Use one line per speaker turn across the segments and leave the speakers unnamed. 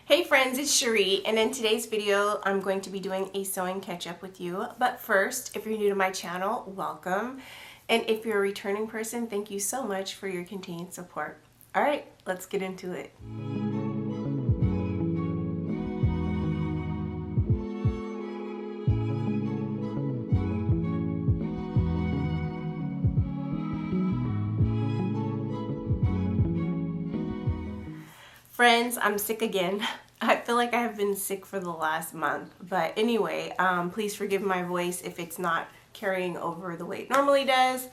Hey friends, it's Shereé, and in today's video I'm going to be doing a sewing catch-up with you. But first, if you're new to my channel, welcome. And if you're a returning person, thank you so much for your continued support. Alright, let's get into it. Friends, I'm sick again. I feel like I have been sick for the last month. But anyway, please forgive my voice if it's not carrying over the way it normally does.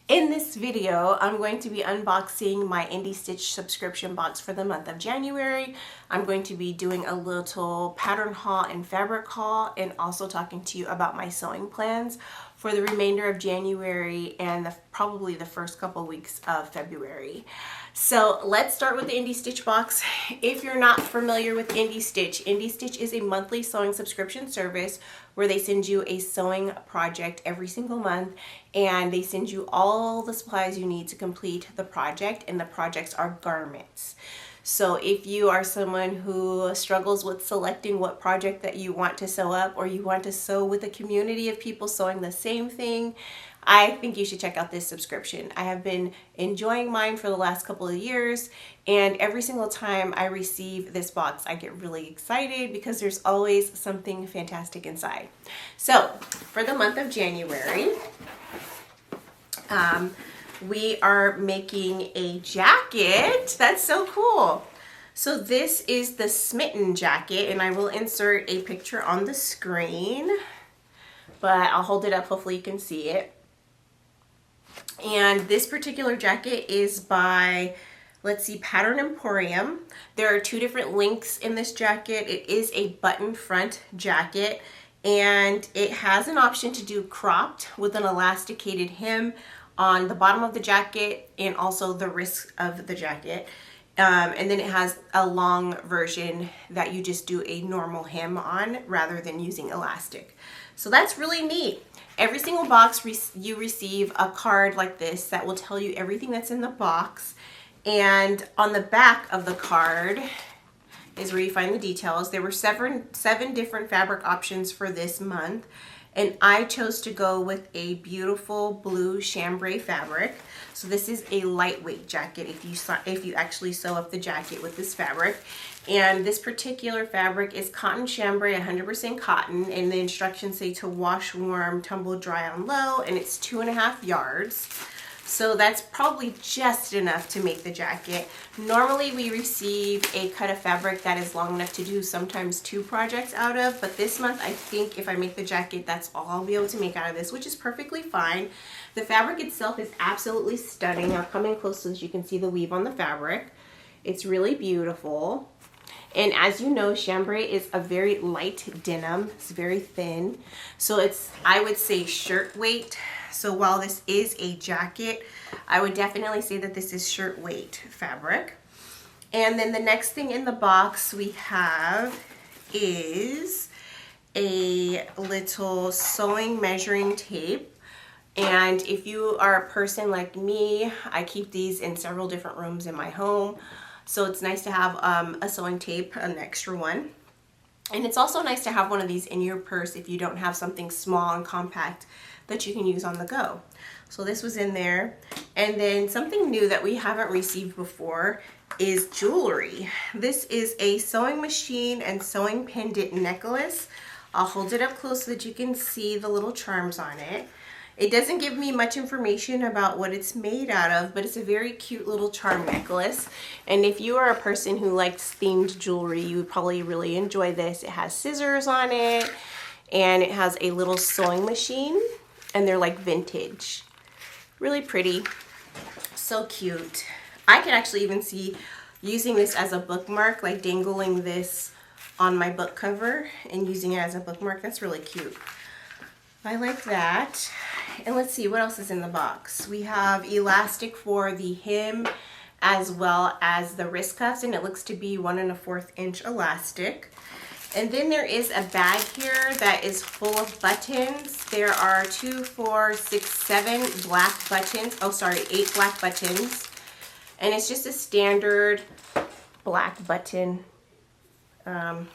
In this video, I'm going to be unboxing my IndieStitch subscription box for the month of January. I'm going to be doing a little pattern haul and fabric haul, and also talking to you about my sewing plans for the remainder of January and probably the first couple weeks of February. So let's start with the IndieStitch box. If you're not familiar with IndieStitch, IndieStitch is a monthly sewing subscription service where they send you a sewing project every single month, and they send you all the supplies you need to complete the project, and the projects are garments. So if you are someone who struggles with selecting what project that you want to sew up, or you want to sew with a community of people sewing the same thing, I think you should check out this subscription. I have been enjoying mine for the last couple of years, and every single time I receive this box, I get really excited because there's always something fantastic inside. So for the month of January, we are making a jacket. That's so cool. So this is the Smitten jacket, and I will insert a picture on the screen, but I'll hold it up, hopefully you can see it. And this particular jacket is by, let's see, Pattern Emporium. There are two different links in this jacket. It is a button front jacket, and it has an option to do cropped with an elasticated hem on the bottom of the jacket and also the wrist of the jacket. And then it has a long version that you just do a normal hem on rather than using elastic. So that's really neat. Every single box you receive a card like this that will tell you everything that's in the box. And on the back of the card is where you find the details. There were seven different fabric options for this month, and I chose to go with a beautiful blue chambray fabric. So this is a lightweight jacket if you actually sew up the jacket with this fabric. And this particular fabric is cotton chambray, 100% cotton, and the instructions say to wash warm, tumble dry on low, and it's 2.5 yards. So that's probably just enough to make the jacket. Normally we receive a cut of fabric that is long enough to do sometimes 2 projects out of, but this month I think if I make the jacket, that's all I'll be able to make out of this, which is perfectly fine. The fabric itself is absolutely stunning. I'll come in close so that you can see the weave on the fabric. It's really beautiful. And as you know, chambray is a very light denim. It's very thin. So it's, I would say, shirt weight. So while this is a jacket, I would definitely say that this is shirt weight fabric. And then the next thing in the box we have is a little sewing measuring tape. And if you are a person like me, I keep these in several different rooms in my home. So it's nice to have a sewing tape, an extra one. And it's also nice to have one of these in your purse if you don't have something small and compact that you can use on the go. So this was in there. And then something new that we haven't received before is jewelry. This is a sewing machine and sewing pendant necklace. I'll hold it up close so that you can see the little charms on it. It doesn't give me much information about what it's made out of, but it's a very cute little charm necklace. And if you are a person who likes themed jewelry, you would probably really enjoy this. It has scissors on it, and it has a little sewing machine, and they're like vintage. Really pretty. So cute. I could actually even see using this as a bookmark, like dangling this on my book cover and using it as a bookmark. That's really cute. I like that. And let's see what else is in the box. We have elastic for the hem as well as the wrist cuffs, and it looks to be 1 1/4 inch elastic. And then there is a bag here that is full of buttons. There are 2, 4, 6, 7 black buttons. Oh, sorry, 8 black buttons. And it's just a standard black button And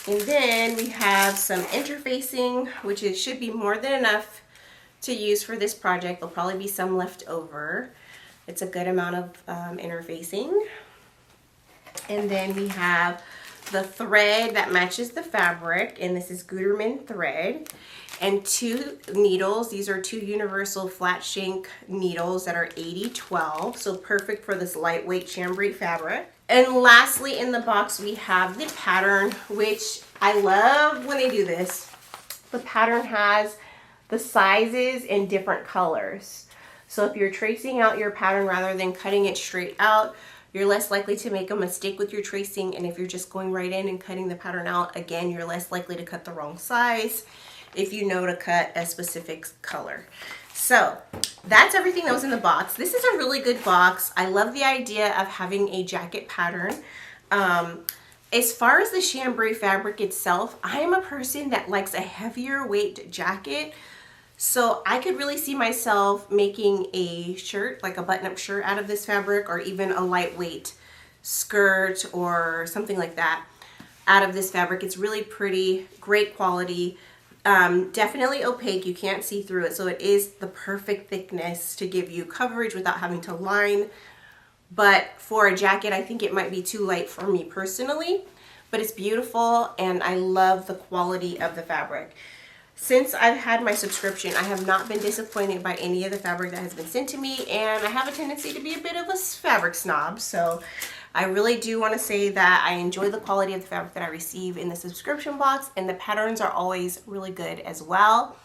then we have some interfacing, which should be more than enough to use for this project. There'll probably be some left over. It's a good amount of interfacing. And then we have the thread that matches the fabric, and this is Gutermann thread, and 2 needles. These are 2 universal flat shank needles that are 80-12, so perfect for this lightweight chambray fabric. And lastly in the box we have the pattern, which I love when they do this. The pattern has the sizes in different colors. So if you're tracing out your pattern rather than cutting it straight out, you're less likely to make a mistake with your tracing. And if you're just going right in and cutting the pattern out, again, you're less likely to cut the wrong size if you know to cut a specific color. So that's everything that was in the box. This is a really good box. I love the idea of having a jacket pattern. As far as the chambray fabric itself, I am a person that likes a heavier weight jacket. So I could really see myself making a shirt, like a button-up shirt out of this fabric, or even a lightweight skirt or something like that out of this fabric. It's really pretty, great quality, definitely opaque. You can't see through it. So it is the perfect thickness to give you coverage without having to line. But for a jacket, I think it might be too light for me personally, but it's beautiful and I love the quality of the fabric. Since I've had my subscription, I have not been disappointed by any of the fabric that has been sent to me, and I have a tendency to be a bit of a fabric snob, so I really do want to say that I enjoy the quality of the fabric that I receive in the subscription box, and the patterns are always really good as well.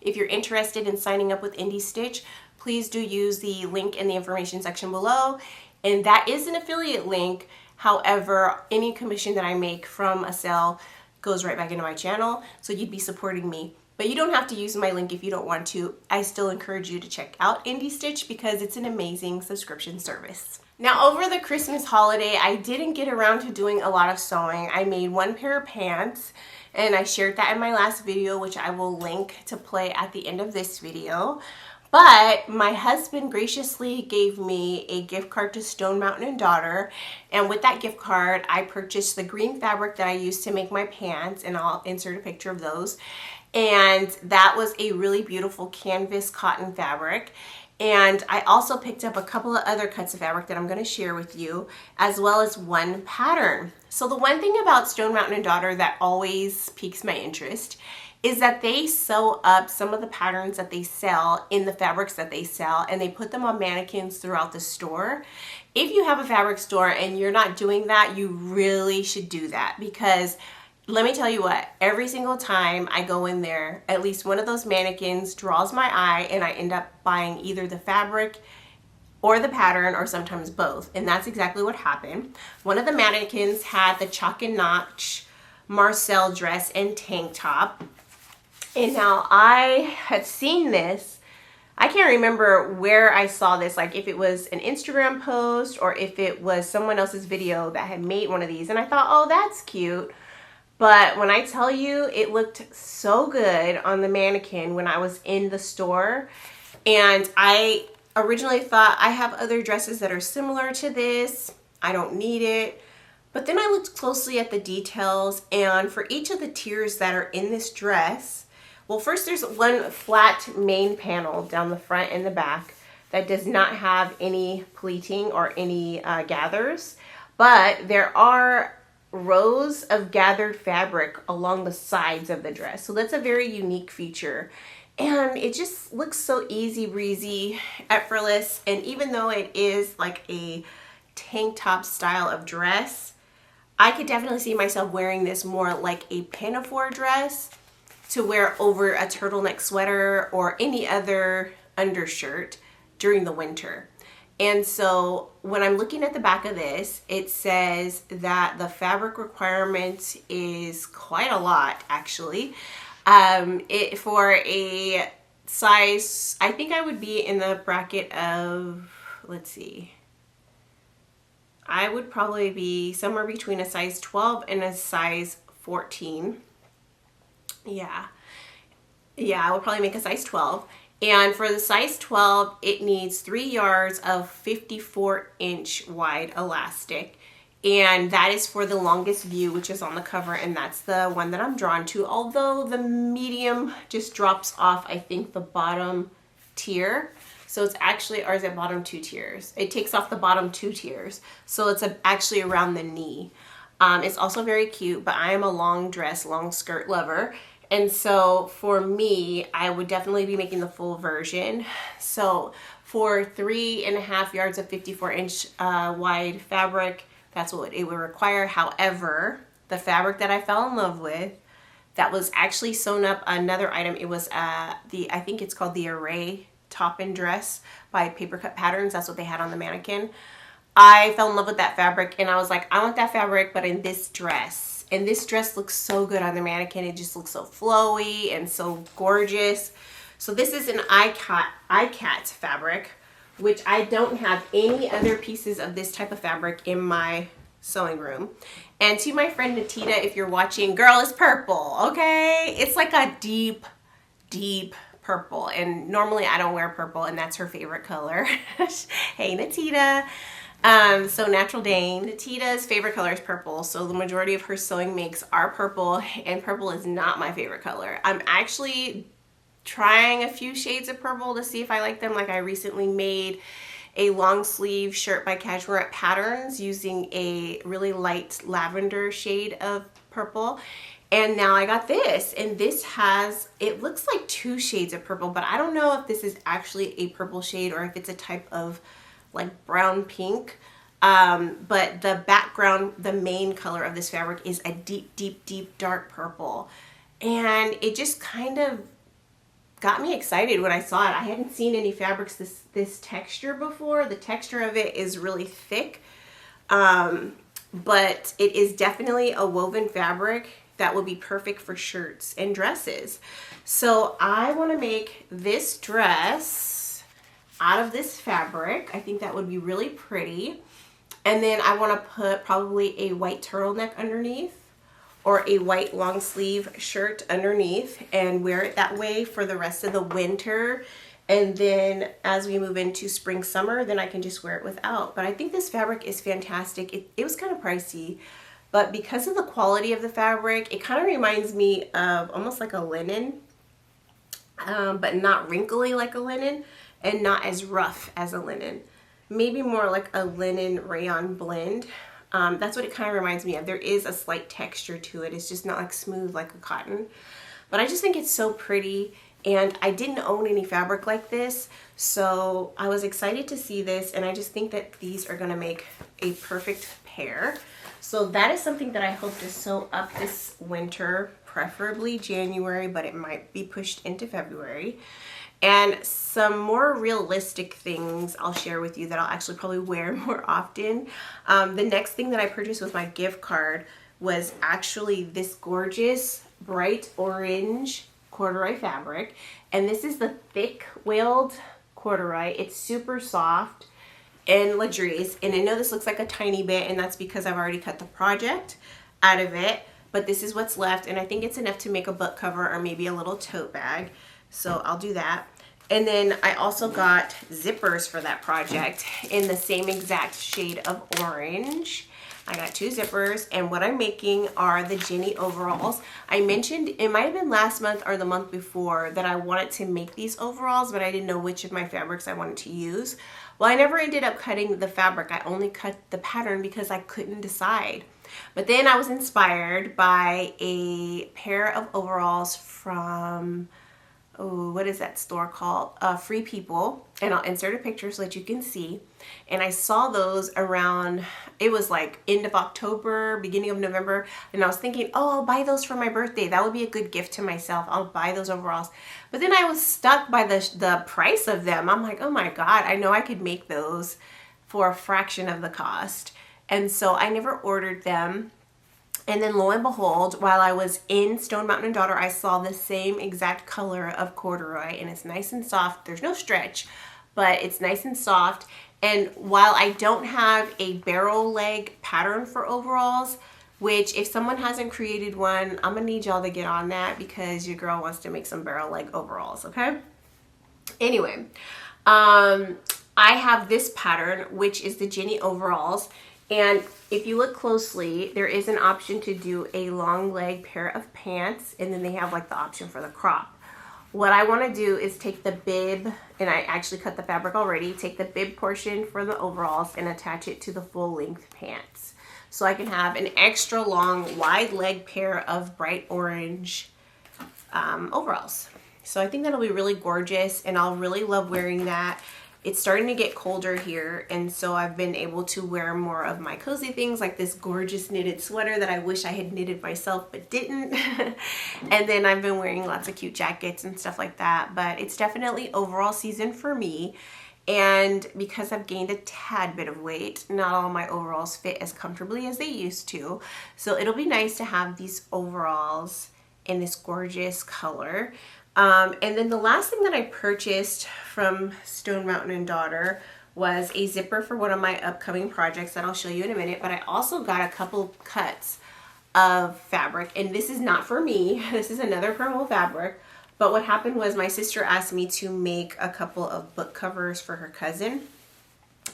If you're interested in signing up with IndieStitch, please do use the link in the information section below, and that is an affiliate link. However, any commission that I make from a sale goes right back into my channel, so you'd be supporting me. But you don't have to use my link if you don't want to. I still encourage you to check out IndieStitch because it's an amazing subscription service. Now, over the Christmas holiday, I didn't get around to doing a lot of sewing. I made 1 pair of pants, and I shared that in my last video, which I will link to play at the end of this video. But my husband graciously gave me a gift card to Stone Mountain & Daughter, and with that gift card, I purchased the green fabric that I used to make my pants, and I'll insert a picture of those. And that was a really beautiful canvas cotton fabric. And I also picked up a couple of other cuts of fabric that I'm going to share with you, as well as 1 pattern. So the one thing about Stone Mountain & Daughter that always piques my interest is that they sew up some of the patterns that they sell in the fabrics that they sell, and they put them on mannequins throughout the store. If you have a fabric store and you're not doing that, you really should do that, because let me tell you what, every single time I go in there, at least one of those mannequins draws my eye, and I end up buying either the fabric or the pattern, or sometimes both. And that's exactly what happened. One of the mannequins had the Chalk and Notch Marcel dress and tank top. And now I had seen this, I can't remember where I saw this, like if it was an Instagram post or if it was someone else's video that had made one of these. And I thought, oh, that's cute. But when I tell you, it looked so good on the mannequin when I was in the store. And I originally thought, I have other dresses that are similar to this, I don't need it. But then I looked closely at the details, and for each of the tiers that are in this dress, well, first there's 1 flat main panel down the front and the back that does not have any pleating or any gathers, but there are rows of gathered fabric along the sides of the dress. So that's a very unique feature. And it just looks so easy breezy, effortless. And even though it is like a tank top style of dress, I could definitely see myself wearing this more like a pinafore dress to wear over a turtleneck sweater or any other undershirt during the winter. And so when I'm looking at the back of this, it says that the fabric requirement is quite a lot, actually. For a size, I think I would be in the bracket of, let's see, I would probably be somewhere between a size 12 and a size 14. Yeah, I would probably make a size 12. And for the size 12, it needs 3 yards of 54-inch wide elastic. And that is for the longest view, which is on the cover, and that's the one that I'm drawn to. Although the medium just drops off, I think, the bottom tier. So it's actually, or is it bottom 2 tiers? It takes off the bottom 2 tiers. So it's actually around the knee. It's also very cute, but I am a long dress, long skirt lover. And so for me, I would definitely be making the full version. So for 3.5 yards of 54-inch wide fabric, that's what it would require. However, the fabric that I fell in love with, that was actually sewn up another item. It was I think it's called the Array top and dress by Paper Cut Patterns. That's what they had on the mannequin. I fell in love with that fabric, and I was like, I want that fabric, but in this dress. And this dress looks so good on the mannequin. It just looks so flowy and so gorgeous. So this is an iCat fabric, which I don't have any other pieces of this type of fabric in my sewing room. And to my friend Natita, if you're watching, girl, it's purple, okay? It's like a deep, deep purple, and normally I don't wear purple, and that's her favorite color. Hey Natita. So Natural Dane, Natita's favorite color is purple, so the majority of her sewing makes are purple, and purple is not my favorite color. I'm actually trying a few shades of purple to see if I like them. Like I recently made a long sleeve shirt by Cashmere Patterns using a really light lavender shade of purple. And now I got this, and this has, it looks like 2 shades of purple, but I don't know if this is actually a purple shade or if it's a type of like brown pink. But the background, the main color of this fabric is a deep, deep, deep dark purple. And it just kind of got me excited when I saw it. I hadn't seen any fabrics this texture before. The texture of it is really thick, but it is definitely a woven fabric that would be perfect for shirts and dresses. So I want to make this dress out of this fabric. I think that would be really pretty. And then I want to put probably a white turtleneck underneath, or a white long sleeve shirt underneath, and wear it that way for the rest of the winter. And then as we move into spring, summer, then I can just wear it without. But I think this fabric is fantastic. It was kind of pricey, but because of the quality of the fabric, it kind of reminds me of almost like a linen, but not wrinkly like a linen, and not as rough as a linen. Maybe more like a linen rayon blend. That's what it kind of reminds me of. There is a slight texture to it. It's just not like smooth like a cotton. But I just think it's so pretty, and I didn't own any fabric like this, so I was excited to see this, and I just think that these are gonna make a perfect pair. So that is something that I hope to sew up this winter, preferably January, but it might be pushed into February. And some more realistic things I'll share with you that I'll actually probably wear more often. The next thing that I purchased with my gift card was actually this gorgeous bright orange corduroy fabric. And this is the thick wailed corduroy. It's super soft and luxurious. And I know this looks like a tiny bit, and that's because I've already cut the project out of it. But this is what's left, and I think it's enough to make a book cover or maybe a little tote bag. So I'll do that. And then I also got zippers for that project in the same exact shade of orange. I got 2 zippers, and what I'm making are the Jenny overalls. I mentioned, it might have been last month or the month before, that I wanted to make these overalls, but I didn't know which of my fabrics I wanted to use. Well, I never ended up cutting the fabric. I only cut the pattern because I couldn't decide. But then I was inspired by a pair of overalls from, oh, what is that store called? Free People. And I'll insert a picture so that you can see. And I saw those around, it was like end of October, beginning of November. And I was thinking, oh, I'll buy those for my birthday. That would be a good gift to myself. I'll buy those overalls. But then I was stuck by the price of them. I'm like, oh my God, I know I could make those for a fraction of the cost. And so I never ordered them. And then lo and behold, while I was in Stone Mountain and Daughter, I saw the same exact color of corduroy, and it's nice and soft. There's no stretch, but it's nice and soft. And while I don't have a barrel leg pattern for overalls, which if someone hasn't created one, I'm gonna need y'all to get on that because your girl wants to make some barrel leg overalls, okay? Anyway, I have this pattern, which is the Jenny overalls. And if you look closely, there is an option to do a long leg pair of pants, and then they have like the option for the crop. What I want to do is take the bib, and I actually cut the fabric already, take the bib portion for the overalls and attach it to the full length pants. So I can have an extra long wide leg pair of bright orange overalls. So I think that'll be really gorgeous, and I'll really love wearing that. It's starting to get colder here, and so I've been able to wear more of my cozy things, like this gorgeous knitted sweater that I wish I had knitted myself but didn't. And then I've been wearing lots of cute jackets and stuff like that, but it's definitely overall season for me. And because I've gained a tad bit of weight, not all my overalls fit as comfortably as they used to. So it'll be nice to have these overalls in this gorgeous color. And then the last thing that I purchased from Stone Mountain and Daughter was a zipper for one of my upcoming projects that I'll show you in a minute. But I also got a couple cuts of fabric, and this is not for me. This is another Permel fabric. But what happened was my sister asked me to make a couple of book covers for her cousin.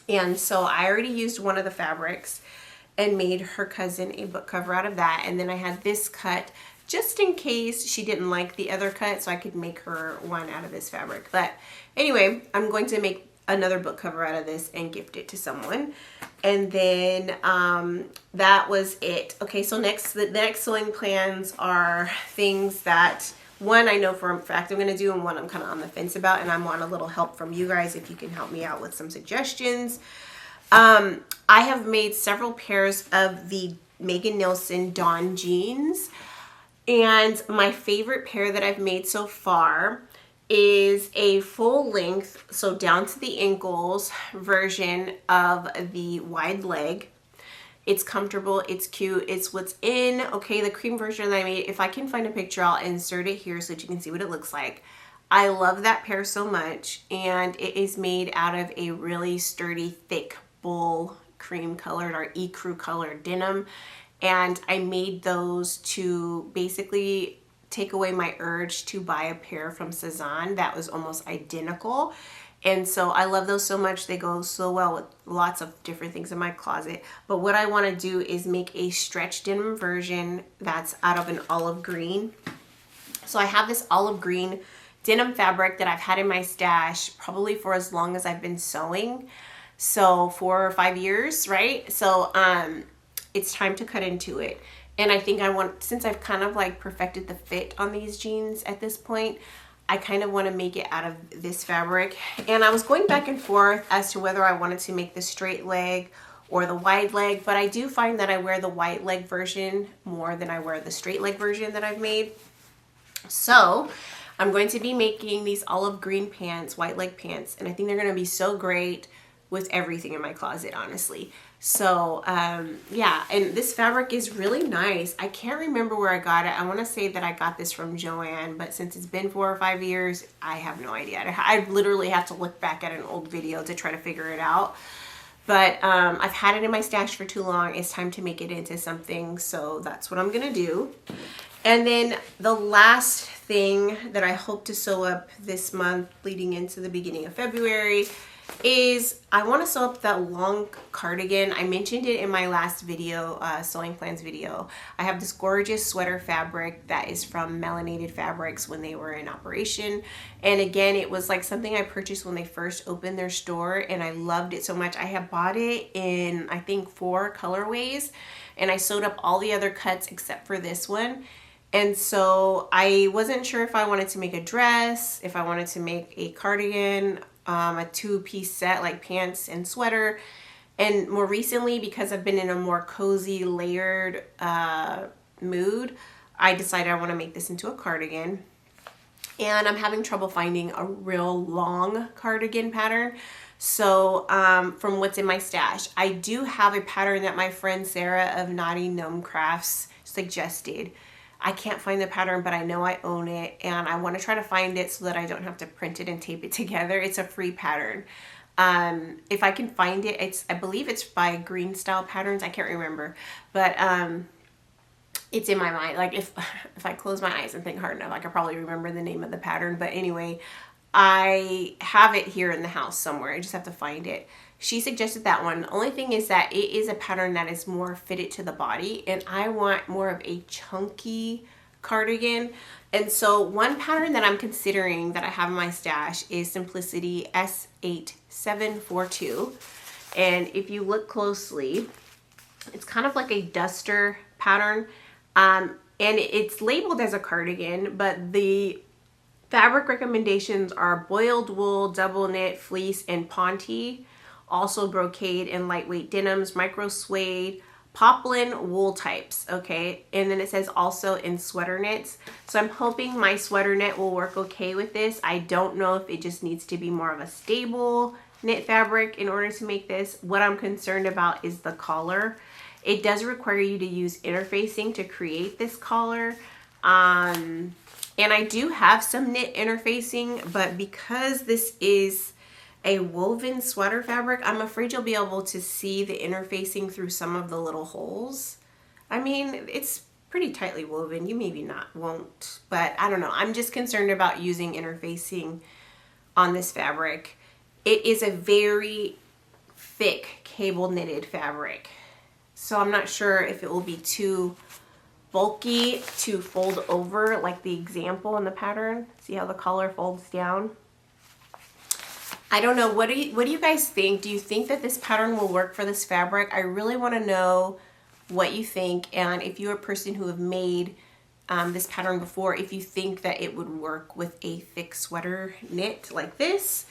And so I already used one of the fabrics and made her cousin a book cover out of that. And then I had this cut just in case she didn't like the other cut, so I could make her one out of this fabric. But anyway, I'm going to make another book cover out of this and gift it to someone. And then that was it. Okay, so the next sewing plans are things that, one, I know for a fact I'm going to do, and one I'm kind of on the fence about, and I want a little help from you guys if you can help me out with some suggestions. I have made several pairs of the Megan Nielsen Dawn jeans. And my favorite pair that I've made so far is a full length, so down to the ankles version of the wide leg. It's comfortable, it's cute, it's what's in. Okay, the cream version that I made, if I can find a picture, I'll insert it here so that you can see what it looks like. I love that pair so much, and it is made out of a really sturdy, thick bull cream colored or ecru colored denim. And I made those to basically take away my urge to buy a pair from Cezanne that was almost identical. And so I love those so much. They go so well with lots of different things in my closet. But what I want to do is make a stretch denim version that's out of an olive green. So I have this olive green denim fabric that I've had in my stash probably for as long as I've been sewing. So 4 or 5 years, right? So it's time to cut into it. And I think since I've kind of like perfected the fit on these jeans at this point, I kind of want to make it out of this fabric. And I was going back and forth as to whether I wanted to make the straight leg or the wide leg, but I do find that I wear the wide leg version more than I wear the straight leg version that I've made. So I'm going to be making these olive green pants, white leg pants, and I think they're going to be so great with everything in my closet, honestly. So yeah, and this fabric is really nice. I can't remember where I got it. I want to say that I got this from Joann, but since it's been 4 or 5 years, I have no idea. I literally have to look back at an old video to try to figure it out. But I've had it in my stash for too long. It's time to make it into something, so that's what I'm gonna do. And then the last thing that I hope to sew up this month leading into the beginning of February is I want to sew up that long cardigan. I mentioned it in my last video, sewing plans video. I have this gorgeous sweater fabric that is from Melanated Fabrics when they were in operation. And again, it was like something I purchased when they first opened their store, and I loved it so much. I have bought it in, I think, 4 colorways, and I sewed up all the other cuts except for this one. And so I wasn't sure if I wanted to make a dress, if I wanted to make a cardigan, a 2-piece set like pants and sweater. And more recently, because I've been in a more cozy layered mood, I decided I want to make this into a cardigan. And I'm having trouble finding a real long cardigan pattern. So from what's in my stash, I do have a pattern that my friend Sarah of Naughty Gnome Crafts suggested. I can't find the pattern, but I know I own it, and I want to try to find it so that I don't have to print it and tape it together. It's a free pattern. If I can find it, I believe it's by Green Style Patterns. I can't remember, but it's in my mind. Like if I close my eyes and think hard enough, I could probably remember the name of the pattern. But anyway, I have it here in the house somewhere. I just have to find it. she suggested that one. The only thing is that it is a pattern that is more fitted to the body, and I want more of a chunky cardigan. And so one pattern that I'm considering that I have in my stash is Simplicity S8742. And if you look closely, it's kind of like a duster pattern. And it's labeled as a cardigan, but the fabric recommendations are boiled wool, double knit, fleece, and ponte. Also brocade and lightweight denims, micro suede, poplin wool types, okay? And then it says also in sweater knits. So I'm hoping my sweater knit will work okay with this. I don't know if it just needs to be more of a stable knit fabric in order to make this. What I'm concerned about is the collar. It does require you to use interfacing to create this collar. And I do have some knit interfacing, but because this is a woven sweater fabric, I'm afraid you'll be able to see the interfacing through some of the little holes. I mean, it's pretty tightly woven. You maybe won't, but I don't know. I'm just concerned about using interfacing on this fabric. It is a very thick cable knitted fabric, so I'm not sure if it will be too bulky to fold over like the example in the pattern. See how the collar folds down? I don't know. What do you guys think? Do you think that this pattern will work for this fabric? I really want to know what you think, and if you're a person who have made this pattern before, if you think that it would work with a thick sweater knit like this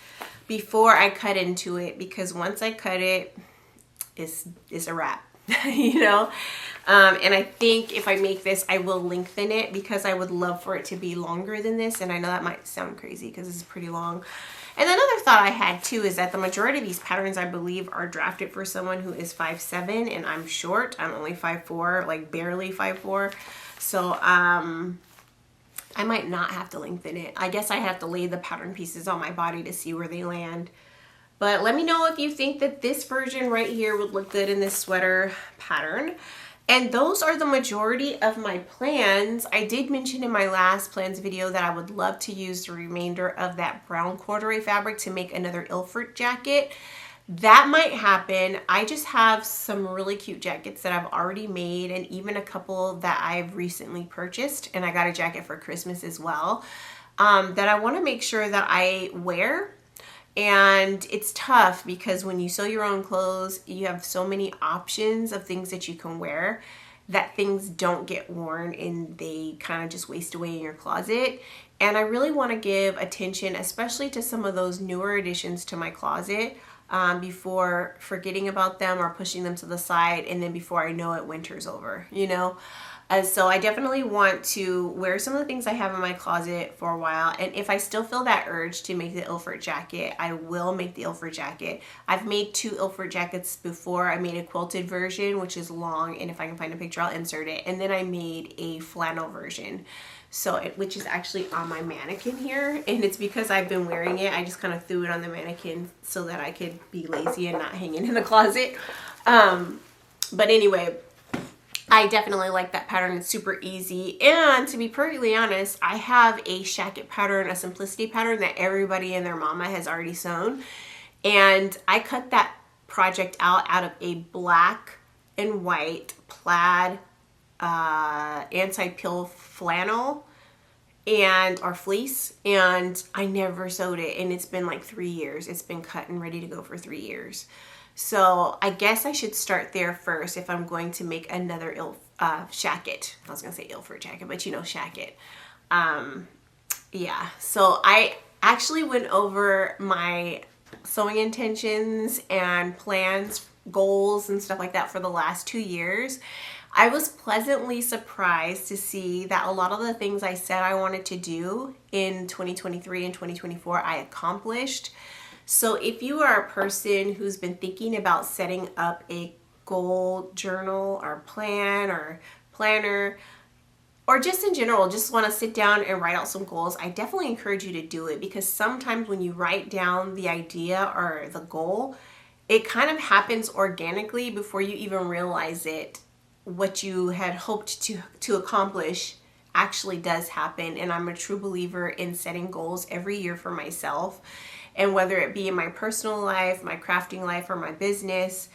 before I cut into it, because once I cut it, it's a wrap. You know? And I think if I make this, I will lengthen it because I would love for it to be longer than this. And I know that might sound crazy because this is pretty long. And another thought I had too is that the majority of these patterns, I believe, are drafted for someone who is 5'7", and I'm short. I'm only 5'4", like barely 5'4". So I might not have to lengthen it. I guess I have to lay the pattern pieces on my body to see where they land. But let me know if you think that this version right here would look good in this sweater pattern. And those are the majority of my plans. I did mention in my last plans video that I would love to use the remainder of that brown corduroy fabric to make another Ilford jacket. That might happen. I just have some really cute jackets that I've already made, and even a couple that I've recently purchased, and I got a jacket for Christmas as well, that I want to make sure that I wear. And it's tough because when you sew your own clothes, you have so many options of things that you can wear that things don't get worn and they kind of just waste away in your closet. And I really want to give attention, especially to some of those newer additions to my closet, before forgetting about them or pushing them to the side, and then before I know it, winter's over, you know? So I definitely want to wear some of the things I have in my closet for a while, and if I still feel that urge to make the Ilford jacket, I will make the Ilford jacket. I've made 2 Ilford jackets before. I made a quilted version, which is long, and if I can find a picture, I'll insert it, and then I made a flannel version. So which is actually on my mannequin here, and it's because I've been wearing it. I just kind of threw it on the mannequin so that I could be lazy and not hang it in the closet. But anyway, I definitely like that pattern. It's super easy. And to be perfectly honest, I have a shacket pattern, a Simplicity pattern that everybody and their mama has already sewn. And I cut that project out of a black and white plaid anti-pill flannel or fleece, and I never sewed it, and it's been like 3 years. It's been cut and ready to go for 3 years. So I guess I should start there first if I'm going to make another shacket. I was gonna say Ilford jacket, but you know, shacket. Yeah, so I actually went over my sewing intentions and plans, goals and stuff like that for the last 2 years. I was pleasantly surprised to see that a lot of the things I said I wanted to do in 2023 and 2024, I accomplished. So if you are a person who's been thinking about setting up a goal journal or plan or planner, or just in general, just want to sit down and write out some goals, I definitely encourage you to do it, because sometimes when you write down the idea or the goal, it kind of happens organically before you even realize it. What you had hoped to accomplish actually does happen. And I'm a true believer in setting goals every year for myself. And whether it be in my personal life, my crafting life, or my business,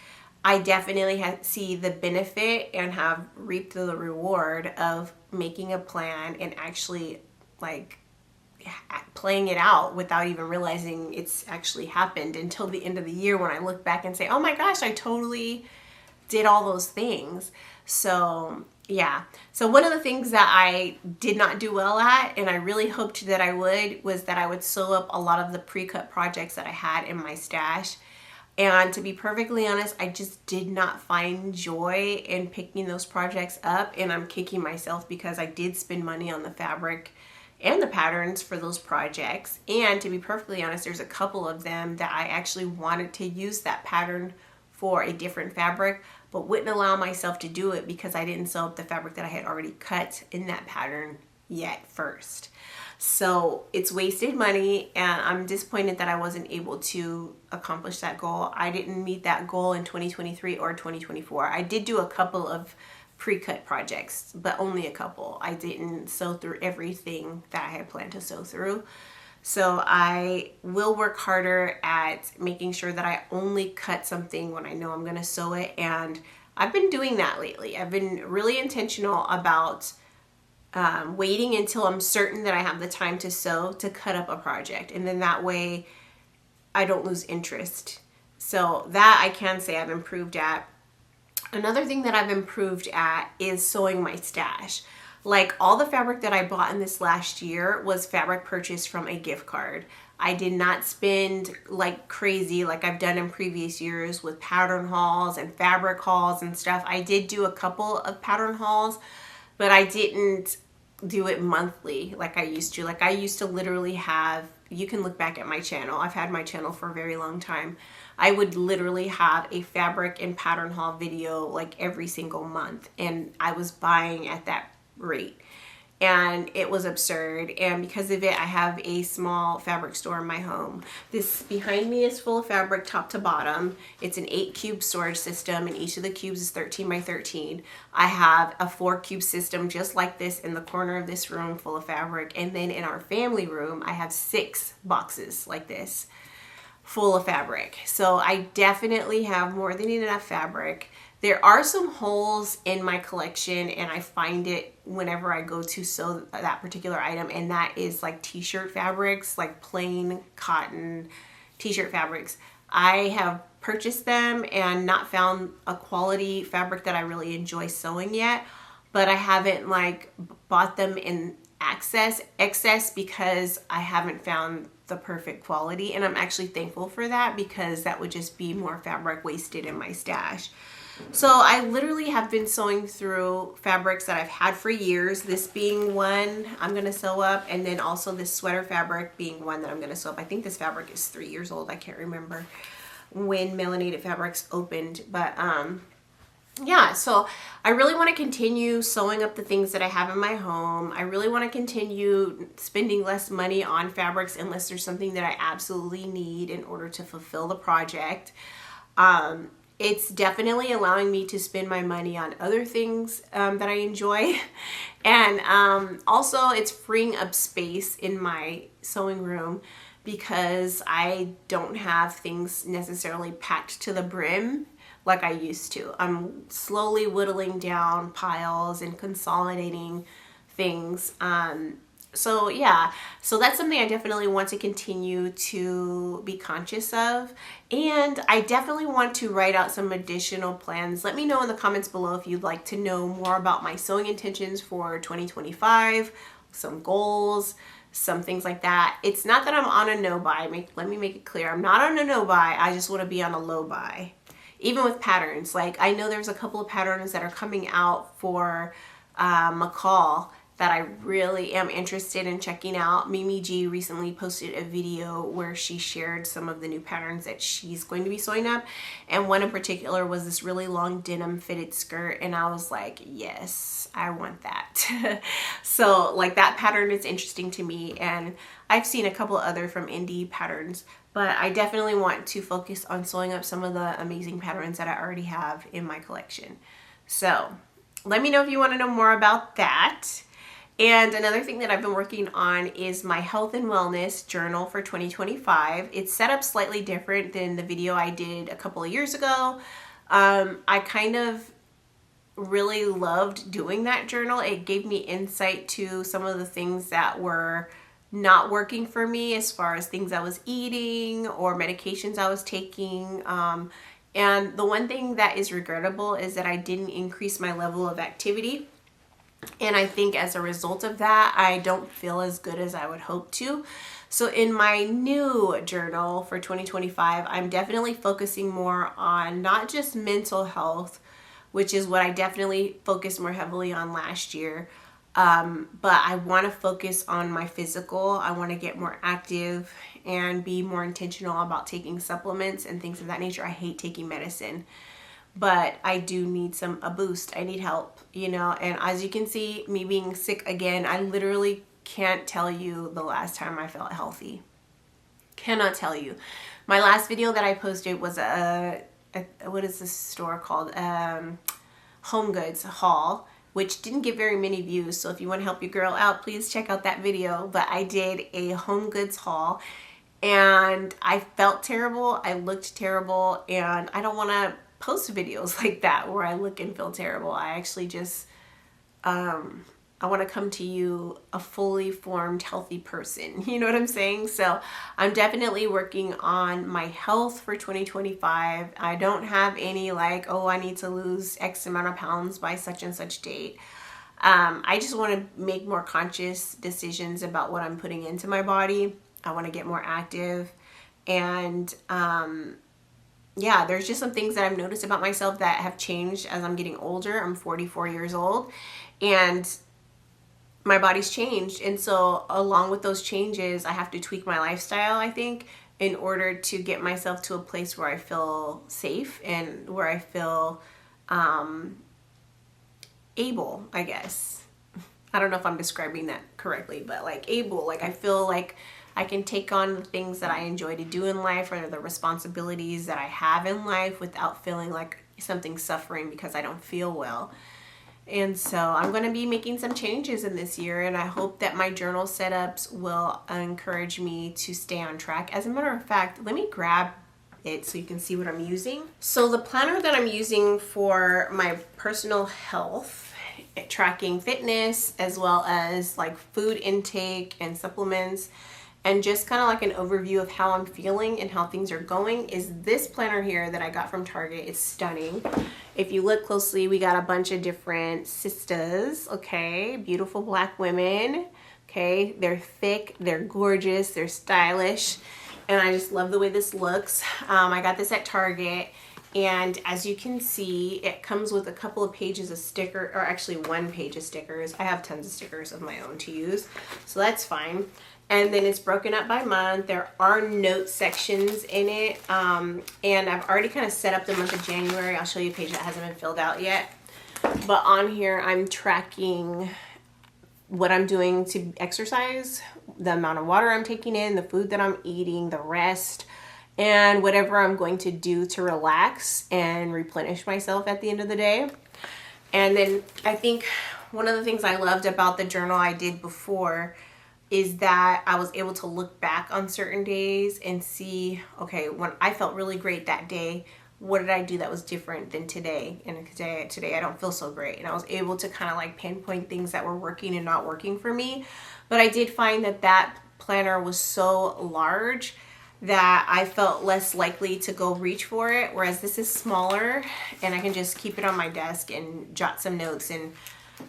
I definitely see the benefit and have reaped the reward of making a plan and actually like playing it out without even realizing it's actually happened until the end of the year when I look back and say, oh my gosh, I totally did all those things. So yeah. So one of the things that I did not do well at, and I really hoped that I would, was that I would sew up a lot of the pre-cut projects that I had in my stash. And to be perfectly honest, I just did not find joy in picking those projects up. And I'm kicking myself because I did spend money on the fabric and the patterns for those projects. And to be perfectly honest, there's a couple of them that I actually wanted to use that pattern for a different fabric, but wouldn't allow myself to do it because I didn't sew up the fabric that I had already cut in that pattern yet first. So it's wasted money, and I'm disappointed that I wasn't able to accomplish that goal. I didn't meet that goal in 2023 or 2024. I did do a couple of pre-cut projects, but only a couple. I didn't sew through everything that I had planned to sew through. So I will work harder at making sure that I only cut something when I know I'm going to sew it. And I've been doing that lately. I've been really intentional about waiting until I'm certain that I have the time to sew to cut up a project. And then that way I don't lose interest. So that I can say I've improved at. Another thing that I've improved at is sewing my stash. Like all the fabric that I bought in this last year was fabric purchased from a gift card. I did not spend like crazy like I've done in previous years with pattern hauls and fabric hauls and stuff. I did do a couple of pattern hauls, but I didn't do it monthly like I used to. Like I used to literally have, you can look back at my channel. I've had my channel for a very long time. I would literally have a fabric and pattern haul video like every single month, and I was buying at that rate, and it was absurd. And because of it, I have a small fabric store in my home. This behind me is full of fabric top to bottom. It's an 8-cube storage system, and each of the cubes is 13 by 13. I have a 4-cube system just like this in the corner of this room full of fabric, and then in our family room I have 6 boxes like this full of fabric. So I definitely have more than enough fabric. There are some holes in my collection, and I find it whenever I go to sew that particular item, and that is like t-shirt fabrics, like plain cotton t-shirt fabrics. I have purchased them and not found a quality fabric that I really enjoy sewing yet, but I haven't like bought them in excess because I haven't found the perfect quality, and I'm actually thankful for that because that would just be more fabric wasted in my stash. So I literally have been sewing through fabrics that I've had for years, this being one I'm going to sew up, and then also this sweater fabric being one that I'm going to sew up. I think this fabric is 3 years old. I can't remember when Melanated Fabrics opened, but yeah, so I really want to continue sewing up the things that I have in my home. I really want to continue spending less money on fabrics unless there's something that I absolutely need in order to fulfill the project. It's definitely allowing me to spend my money on other things that I enjoy. And also it's freeing up space in my sewing room because I don't have things necessarily packed to the brim like I used to. I'm slowly whittling down piles and consolidating things. So yeah, so that's something I definitely want to continue to be conscious of. And I definitely want to write out some additional plans. Let me know in the comments below if you'd like to know more about my sewing intentions for 2025, some goals, some things like that. It's not that I'm on a no buy. Let me make it clear. I'm not on a no buy. I just want to be on a low buy. Even with patterns, like I know there's a couple of patterns that are coming out for McCall that I really am interested in checking out. Mimi G recently posted a video where she shared some of the new patterns that she's going to be sewing up, and one in particular was this really long denim fitted skirt, and I was like, yes, I want that. So like that pattern is interesting to me, and I've seen a couple other from indie patterns, but I definitely want to focus on sewing up some of the amazing patterns that I already have in my collection. So let me know if you want to know more about that. And another thing that I've been working on is my health and wellness journal for 2025. It's set up slightly different than the video I did a couple of years ago. I kind of really loved doing that journal. It gave me insight to some of the things that were not working for me as far as things I was eating or medications I was taking. And the one thing that is regrettable is that I didn't increase my level of activity. And I think as a result of that, I don't feel as good as I would hope to. So in my new journal for 2025, I'm definitely focusing more on not just mental health, which is what I definitely focused more heavily on last year. But I want to focus on my physical. I want to get more active and be more intentional about taking supplements and things of that nature. I hate taking medicine, but I do need a boost. I need help, you know, and as you can see, me being sick again, I literally can't tell you the last time I felt healthy. Cannot tell you. My last video that I posted was what is this store called? Home Goods haul, which didn't get very many views. So if you want to help your girl out, please check out that video. But I did a Home Goods haul and I felt terrible. I looked terrible, and I don't want to post videos like that where I look and feel terrible. I actually just, I want to come to you a fully formed, healthy person. You know what I'm saying? So I'm definitely working on my health for 2025. I don't have any like, oh, I need to lose X amount of pounds by such and such date. I just want to make more conscious decisions about what I'm putting into my body. I want to get more active. And yeah, there's just some things that I've noticed about myself that have changed as I'm getting older. I'm 44 years old, and my body's changed. And so along with those changes, I have to tweak my lifestyle, I think, in order to get myself to a place where I feel safe and where I feel able, I guess. I don't know if I'm describing that correctly, but like able, like I feel like I can take on the things that I enjoy to do in life, or the responsibilities that I have in life, without feeling like something's suffering because I don't feel well. And so I'm going to be making some changes in this year, and I hope that my journal setups will encourage me to stay on track. As a matter of fact, let me grab it so you can see what I'm using. So the planner that I'm using for my personal health, tracking fitness, as well as like food intake and supplements, and just kind of like an overview of how I'm feeling and how things are going, is this planner here that I got from Target. It's stunning. If you look closely, we got a bunch of different sisters, okay? Beautiful black women, okay? They're thick, they're gorgeous, they're stylish, and I just love the way this looks. I got this at Target, and as you can see, it comes with a couple of pages of sticker, or actually one page of stickers. I have tons of stickers of my own to use, so that's fine. And then it's broken up by month. There are note sections in it. And I've already kind of set up the month of January. I'll show you a page that hasn't been filled out yet. But on here, I'm tracking what I'm doing to exercise, the amount of water I'm taking in, the food that I'm eating, the rest, and whatever I'm going to do to relax and replenish myself at the end of the day. And then I think one of the things I loved about the journal I did before is that I was able to look back on certain days and see, okay, when I felt really great that day, what did I do that was different than today? And today I don't feel so great. And I was able to kind of like pinpoint things that were working and not working for me. But I did find that that planner was so large that I felt less likely to go reach for it. Whereas this is smaller and I can just keep it on my desk and jot some notes and,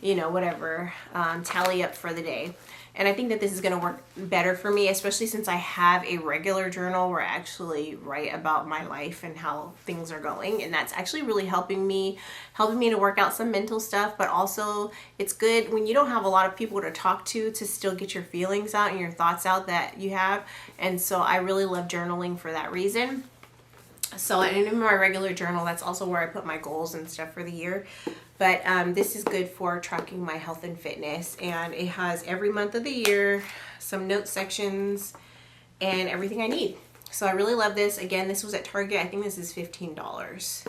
you know, whatever, tally up for the day. And I think that this is going to work better for me, especially since I have a regular journal where I actually write about my life and how things are going. And that's actually really helping me to work out some mental stuff. But also it's good when you don't have a lot of people to talk to still get your feelings out and your thoughts out that you have. And so I really love journaling for that reason. So, and in my regular journal, that's also where I put my goals and stuff for the year. But this is good for tracking my health and fitness. And it has every month of the year, some note sections, and everything I need. So I really love this. Again, this was at Target. I think this is $15.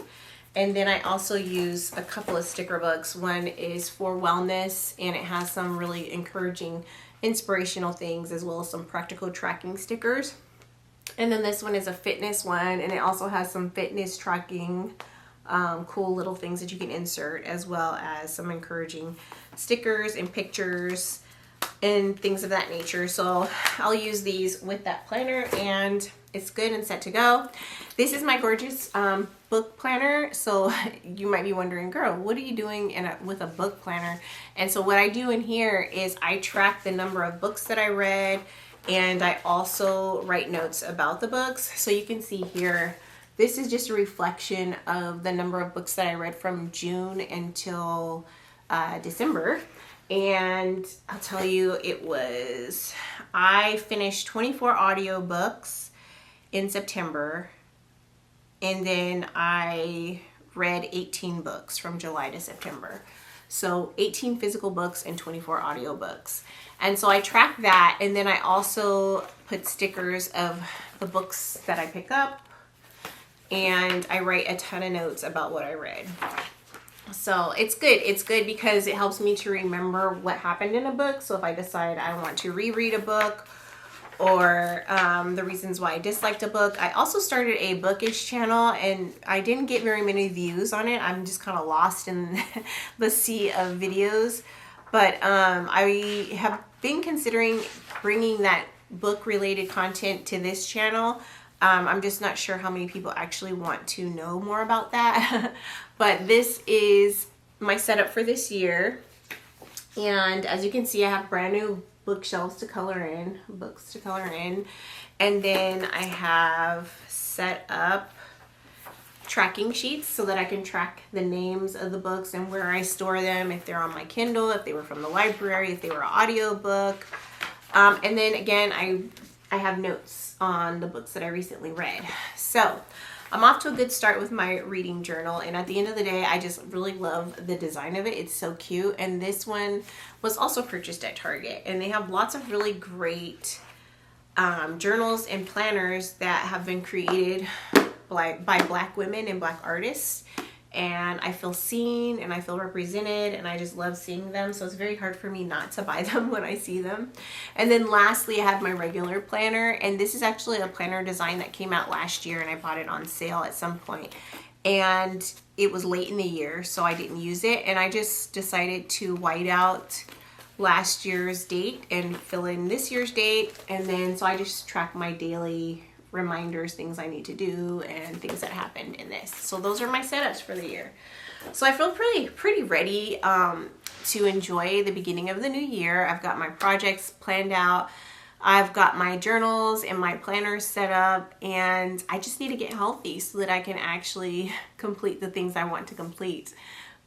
And then I also use a couple of sticker books. One is for wellness, and it has some really encouraging, inspirational things, as well as some practical tracking stickers. And then this one is a fitness one, and it also has some fitness tracking, cool little things that you can insert, as well as some encouraging stickers and pictures and things of that nature. So I'll use these with that planner, and it's good and set to go. This is my gorgeous book planner. So you might be wondering, girl, what are you doing with a book planner? And so what I do in here is I track the number of books that I read, and I also write notes about the books. So you can see here, this is just a reflection of the number of books that I read from June until December. And I'll tell you, I finished 24 audiobooks in September, and then I read 18 books from July to September. So 18 physical books and 24 audiobooks. And so I track that, and then I also put stickers of the books that I pick up, and I write a ton of notes about what I read. So it's good. It's good because it helps me to remember what happened in a book. So if I decide I want to reread a book, or the reasons why I disliked a book. I also started a bookish channel, and I didn't get very many views on it. I'm just kind of lost in the sea of videos. But I have been considering bringing that book related content to this channel. I'm just not sure how many people actually want to know more about that. But this is my setup for this year. And as you can see, I have brand new bookshelves to color in, books to color in. And then I have set up tracking sheets so that I can track the names of the books and where I store them, if they're on my Kindle, if they were from the library, if they were an audiobook. And then again, I have notes on the books that I recently read. So I'm off to a good start with my reading journal, and at the end of the day, I just really love the design of it. It's so cute, and this one was also purchased at Target, and they have lots of really great journals and planners that have been created by Black women and Black artists, and I feel seen and I feel represented, and I just love seeing them. So it's very hard for me not to buy them when I see them. And then lastly, I have my regular planner, and this is actually a planner design that came out last year, and I bought it on sale at some point, and it was late in the year, so I didn't use it, and I just decided to white out last year's date and fill in this year's date. And then so I just track my daily reminders, things I need to do, and things that happened in this. So those are my setups for the year. So I feel pretty ready to enjoy the beginning of the new year. I've got my projects planned out. I've got my journals and my planners set up, and I just need to get healthy so that I can actually complete the things I want to complete.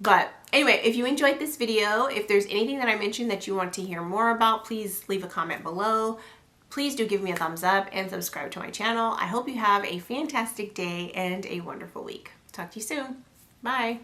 But anyway, if you enjoyed this video, if there's anything that I mentioned that you want to hear more about, please leave a comment below. Please do give me a thumbs up and subscribe to my channel. I hope you have a fantastic day and a wonderful week. Talk to you soon. Bye.